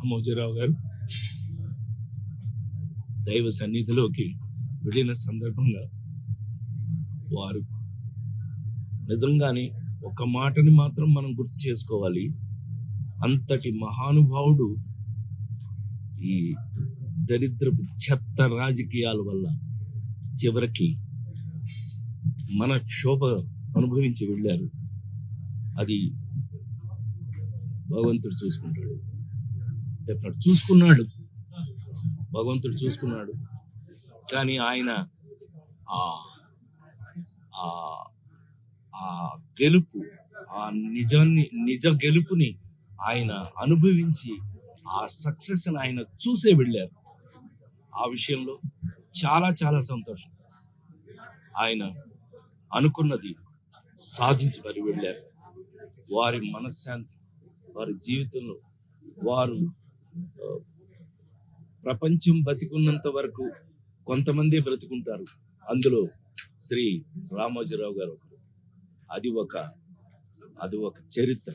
రామోజీరావు గారు దైవ సన్నిధిలోకి వెళ్ళిన సందర్భంగా వారు నిజంగానే ఒక మాటని మాత్రం మనం గుర్తు చేసుకోవాలి. అంతటి మహానుభావుడు ఈ దరిద్రపు చెత్త రాజకీయాల వల్ల చివరికి మన క్షోభ అనుభవించి వెళ్ళారు. అది భగవంతుడు చూసుకుంటాడు, డెఫినెట్ చూసుకున్నాడు, భగవంతుడు చూసుకున్నాడు. కానీ ఆయన ఆ ఆ గెలుపు, ఆ నిజ గెలుపుని ఆయన అనుభవించి ఆ సక్సెస్ ఆయన చూసే వెళ్ళారు. ఆ విషయంలో చాలా చాలా సంతోషం. ఆయన అనుకున్నది సాధించి మరి వెళ్ళారు. వారి మనశ్శాంతి, వారి జీవితంలో వారు ప్రపంచం బతికున్నంత వరకు కొంతమంది బ్రతుకుంటారు. అందులో శ్రీ రామోజీరావు గారు ఒకరు. అది ఒక చరిత్ర.